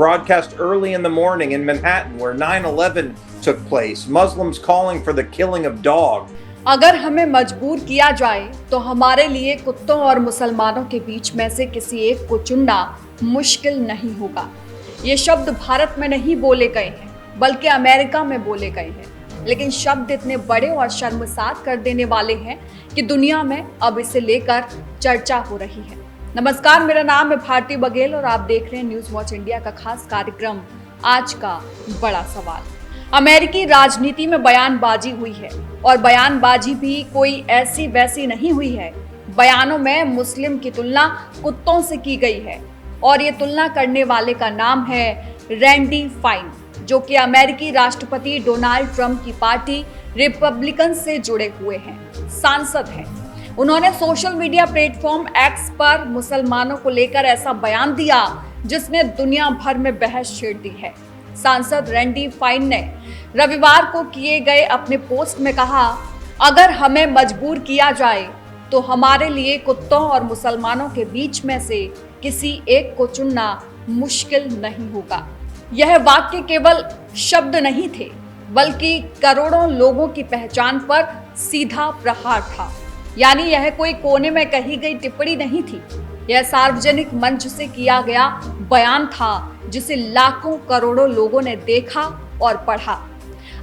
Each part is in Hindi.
broadcast early in the morning in Manhattan, where 9/11 took place. Muslims calling for the killing of dogs. अगर हमें मजबूर किया जाए तो हमारे लिए कुत्तों और मुसलमानों के बीच में से किसी एक को चुनना मुश्किल नहीं होगा। ये शब्द भारत में नहीं बोले गए हैं, बल्कि अमेरिका में बोले गए हैं। लेकिन शब्द इतने बड़े और शर्मसार कर देने वाले हैं कि दुनिया में अब इसे लेकर चर्चा हो रही है। नमस्कार, मेरा नाम है भारती बघेल और आप देख रहे हैं न्यूज वॉच इंडिया का खास कार्यक्रम आज का बड़ा सवाल। अमेरिकी राजनीति में बयानबाजी हुई है और बयानबाजी भी कोई ऐसी वैसी नहीं हुई है। बयानों में मुस्लिम की तुलना कुत्तों से की गई है और ये तुलना करने वाले का नाम है रैंडी फाइन, जो कि अमेरिकी राष्ट्रपति डोनाल्ड ट्रंप की पार्टी रिपब्लिकन से जुड़े हुए हैं, सांसद हैं। उन्होंने सोशल मीडिया प्लेटफॉर्म एक्स पर मुसलमानों को लेकर ऐसा बयान दिया जिसने दुनिया भर में बहस छेड़ दी है। सांसद रैंडी फाइन ने रविवार को किए गए अपने पोस्ट में कहा, अगर हमें मजबूर किया जाए तो हमारे लिए कुत्तों और मुसलमानों के बीच में से किसी एक को चुनना मुश्किल नहीं होगा। यह वाक्य केवल शब्द नहीं थे, बल्कि करोड़ों लोगों की पहचान पर सीधा प्रहार था। यानी यह कोई कोने में कही गई टिप्पणी नहीं थी, यह सार्वजनिक मंच से किया गया बयान था जिसे लाखों करोड़ों लोगों ने देखा और पढ़ा।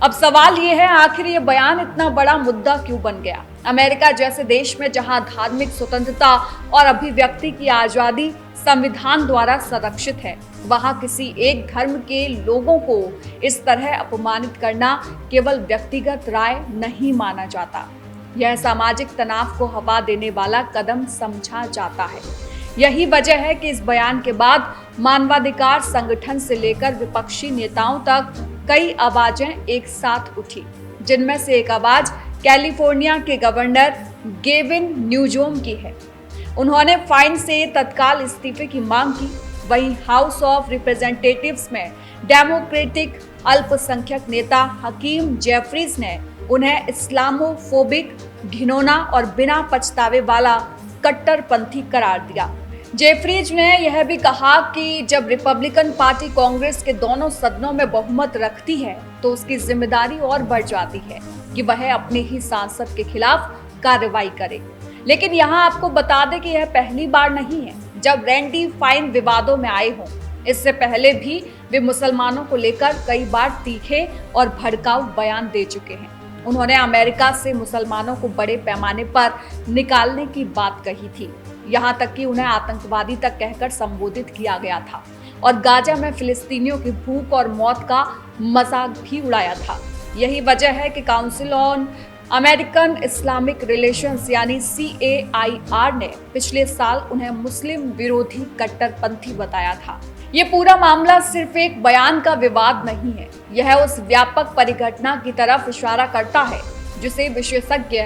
अब सवाल यह है, आखिर ये बयान इतना बड़ा मुद्दा क्यों बन गया? अमेरिका जैसे देश में जहां धार्मिक स्वतंत्रता और अभिव्यक्ति की आजादी संविधान द्वारा संरक्षित है, वहां किसी एक धर्म के लोगों को इस तरह अपमानित करना केवल व्यक्तिगत राय नहीं माना जाता। यह सामाजिक तनाव को हवा देने वाला कदम समझा जाता है। यही वजह है कि इस बयान के बाद मानवाधिकार संगठन से लेकर विपक्षी नेताओं तक कई आवाजें एक साथ उठी, जिनमें से एक आवाज कैलिफोर्निया के गवर्नर गेविन न्यूजोम की है। उन्होंने फाइन से तत्काल इस्तीफे की मांग की। वहीं हाउस ऑफ रिप्रेजेंटेटिव्स में डेमोक्रेटिक अल्पसंख्यक नेता हकीम जेफरीज ने उन्हें इस्लामोफोबिक, घिनौना और बिना पछतावे वाला कट्टरपंथी करार दिया। जेफरीज ने यह भी कहा कि जब रिपब्लिकन पार्टी कांग्रेस के दोनों सदनों में बहुमत रखती है तो उसकी जिम्मेदारी और बढ़ जाती है कि वह अपने ही सांसद के खिलाफ कार्रवाई करे। लेकिन यहाँ आपको बता दें कि यह पहली बार नहीं है जब रैंडी फाइन विवादों में आए हों। इससे पहले भी वे मुसलमानों को लेकर कई बार तीखे और भड़काऊ बयान दे चुके हैं। उन्होंने अमेरिका से मुसलमानों को बड़े पैमाने पर निकालने की बात कही थी, यहाँ तक कि उन्हें आतंकवादी तक कहकर संबोधित किया गया था और गाजा में फिलिस्तीनियों की भूख और मौत का मजाक भी उड़ाया था। यही वजह है कि council on American Islamic relations यानी CAIR ने पिछले साल उन्हें मुस्लिम विरोधी कट्टरपंथी बताया था। ये पूरा मामला सिर्फ एक बयान का विवाद नहीं है, यह उस व्यापक परिघटना की तरफ इशारा करता है जिसे विशेषज्ञ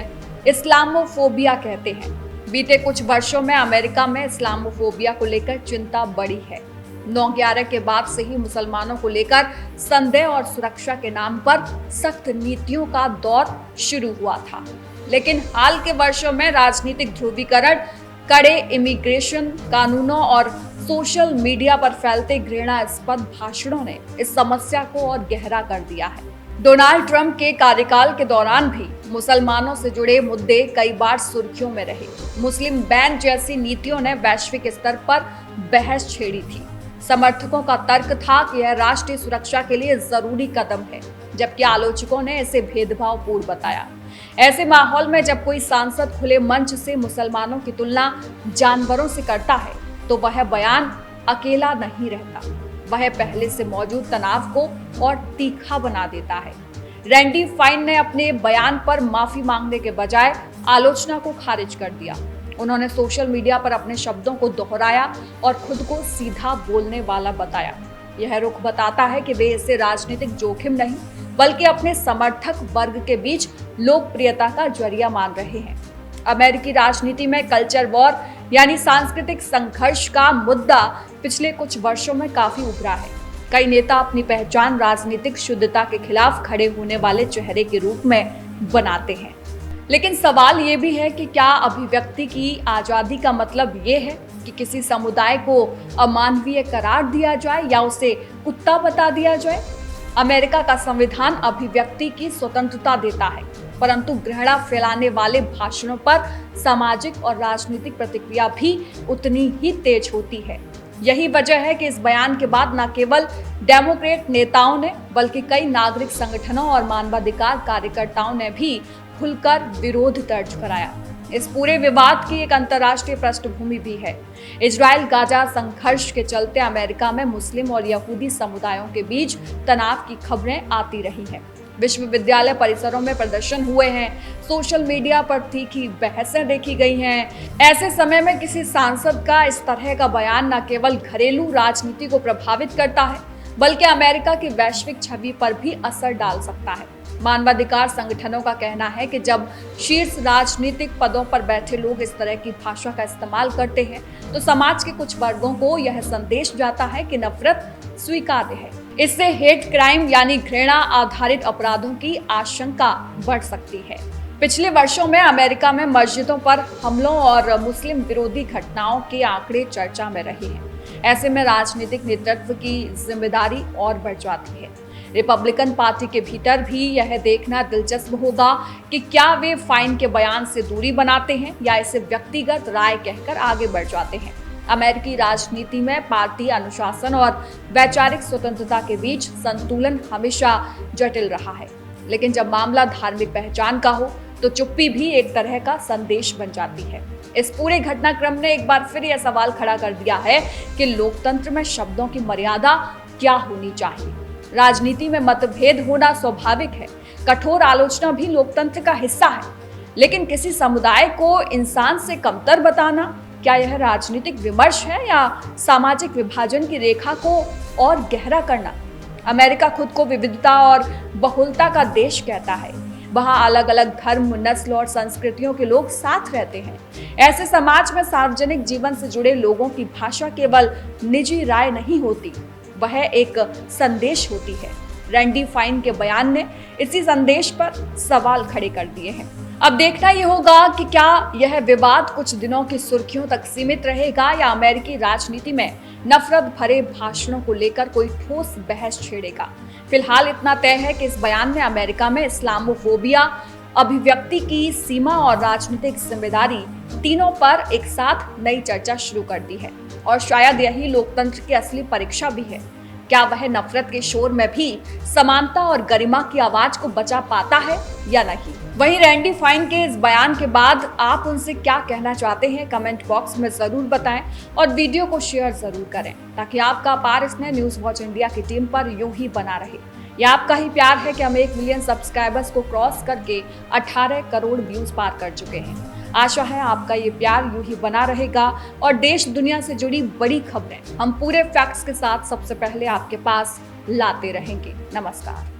इस्लामोफोबिया कहते हैं। बीते कुछ वर्षों में अमेरिका में इस्लामोफोबिया को लेकर चिंता बढ़ी है। 9/11 के बाद से ही मुसलमानों को लेकर संदेह और सुरक्षा के नाम पर सख्त नीतियों का दौर शुरू हुआ था। लेकिन हाल के वर्षों में राजनीतिक ध्रुवीकरण, कड़े इमिग्रेशन कानूनों और सोशल मीडिया पर फैलते घृणास्पद भाषणों ने इस समस्या को और गहरा कर दिया है। डोनाल्ड ट्रंप के कार्यकाल के दौरान भी मुसलमानों से जुड़े मुद्दे कई बार सुर्खियों में रहे। मुस्लिम बैन जैसी नीतियों ने वैश्विक स्तर पर बहस छेड़ी थी। समर्थकों का तर्क था कि यह राष्ट्रीय सुरक्षा के लिए जरूरी कदम है, जबकि आलोचकों ने इसे भेदभावपूर्ण बताया। ऐसे माहौल में जब कोई सांसद खुले मंच से मुसलमानों की तुलना जानवरों से करता है तो वह बयान अकेला नहीं रहता, वह पहले से मौजूद तनाव को और तीखा बना देता है। रैंडी फाइन ने अपने बयान पर माफी मांगने के बजाय आलोचना को खारिज कर दिया। उन्होंने सोशल मीडिया पर अपने शब्दों को दोहराया और खुद को सीधा बोलने वाला बताया। यह रुख बताता है कि वे इसे राजनीतिक जोखिम नहीं, बल्कि अपने समर्थक वर्ग के बीच लोकप्रियता का जरिया मान रहे हैं। अमेरिकी राजनीति में कल्चर वॉर यानी सांस्कृतिक संघर्ष का मुद्दा पिछले कुछ वर्षों में काफी उभरा है। कई नेता अपनी पहचान राजनीतिक शुद्धता के खिलाफ खड़े होने वाले चेहरे के रूप में बनाते हैं। लेकिन सवाल ये भी है कि क्या अभिव्यक्ति की आजादी का मतलब ये है कि किसी समुदाय को अमानवीय करार दिया जाए या उसे कुत्ता बता दिया जाए। अमेरिका का संविधान अभिव्यक्ति की स्वतंत्रता देता है, परंतु घृणा फैलाने वाले भाषणों पर सामाजिक और राजनीतिक प्रतिक्रिया भी उतनी ही तेज होती है। यही वजह है कि इस बयान के बाद न केवल डेमोक्रेट नेताओं ने बल्कि कई नागरिक संगठनों और मानवाधिकार कार्यकर्ताओं ने भी खुलकर विरोध दर्ज कराया। इस पूरे विवाद की एक अंतर्राष्ट्रीय पृष्ठभूमि भी है। इजराइल गाजा संघर्ष के चलते अमेरिका में मुस्लिम और यहूदी समुदायों के बीच तनाव की खबरें आती रही हैं। विश्वविद्यालय परिसरों में प्रदर्शन हुए हैं, सोशल मीडिया पर तीखी बहसें देखी गई हैं। ऐसे समय में किसी सांसद का इस तरह का बयान न केवल घरेलू राजनीति को प्रभावित करता है, बल्कि अमेरिका की वैश्विक छवि पर भी असर डाल सकता है। मानवाधिकार संगठनों का कहना है कि जब शीर्ष राजनीतिक पदों पर बैठे लोग इस तरह की भाषा का इस्तेमाल करते हैं, तो समाज के कुछ वर्गों को यह संदेश जाता है कि नफरत स्वीकार्य है। इससे हेट क्राइम यानी घृणा आधारित अपराधों की आशंका बढ़ सकती है। पिछले वर्षों में अमेरिका में मस्जिदों पर हमलों और मुस्लिम विरोधी घटनाओं के आंकड़े चर्चा में रहे हैं। ऐसे में राजनीतिक नेतृत्व की जिम्मेदारी और बढ़ जाती है। रिपब्लिकन पार्टी के भीतर भी यह देखना दिलचस्प होगा कि क्या वे फाइन के बयान से दूरी बनाते हैं या इसे व्यक्तिगत राय कहकर आगे बढ़ जाते हैं। अमेरिकी राजनीति में पार्टी अनुशासन और वैचारिक स्वतंत्रता के बीच संतुलन हमेशा जटिल रहा है, लेकिन जब मामला धार्मिक पहचान का हो तो चुप्पी भी एक तरह का संदेश बन जाती है। इस पूरे घटनाक्रम ने एक बार फिर यह सवाल खड़ा कर दिया है कि लोकतंत्र में शब्दों की मर्यादा क्या होनी चाहिए। राजनीति में मतभेद होना स्वाभाविक है, कठोर आलोचना भी लोकतंत्र का हिस्सा है, लेकिन किसी समुदाय को इंसान से कमतर बताना, क्या यह राजनीतिक विमर्श है या सामाजिक विभाजन की रेखा को और गहरा करना? अमेरिका खुद को विविधता और बहुलता का देश कहता है। वहाँ अलग अलग धर्म, नस्ल और संस्कृतियों के लोग साथ रहते हैं। ऐसे समाज में सार्वजनिक जीवन से जुड़े लोगों की भाषा केवल निजी राय नहीं होती, वह एक संदेश होती है। रैंडी फाइन के बयान ने इसी संदेश पर सवाल खड़े कर दिए हैं। अब देखना ये होगा कि क्या यह विवाद कुछ दिनों की सुर्खियों तक सीमित रहेगा या अमेरिकी राजनीति में नफरत भरे भाषणों को लेकर कोई ठोस बहस छेड़ेगा। फिलहाल इतना तय है कि इस बयान ने अमेरिका में इस्लामोफोबिया, अभिव्यक्ति की सीमा और राजनीतिक जिम्मेदारी तीनों पर एक साथ नई चर्चा शुरू कर दी है। और शायद यही लोकतंत्र की असली परीक्षा भी है। क्या वह नफरत के शोर में भी समानता और गरिमा की आवाज को बचा पाता है या नहीं? वहीं रैंडी फाइन के इस बयान के बाद आप उनसे क्या कहना चाहते हैं, कमेंट बॉक्स में जरूर बताएं और वीडियो को शेयर जरूर करें ताकि आपका अपार स्नेह न्यूज वॉच इंडिया की टीम पर यूं ही बना रहे। यह आपका ही प्यार है कि हम 1 मिलियन सब्सक्राइबर्स को क्रॉस करके 18 करोड़ व्यूज पार कर चुके हैं। आशा है आपका ये प्यार यूं ही बना रहेगा और देश दुनिया से जुड़ी बड़ी खबरें हम पूरे फैक्ट्स के साथ सबसे पहले आपके पास लाते रहेंगे। नमस्कार।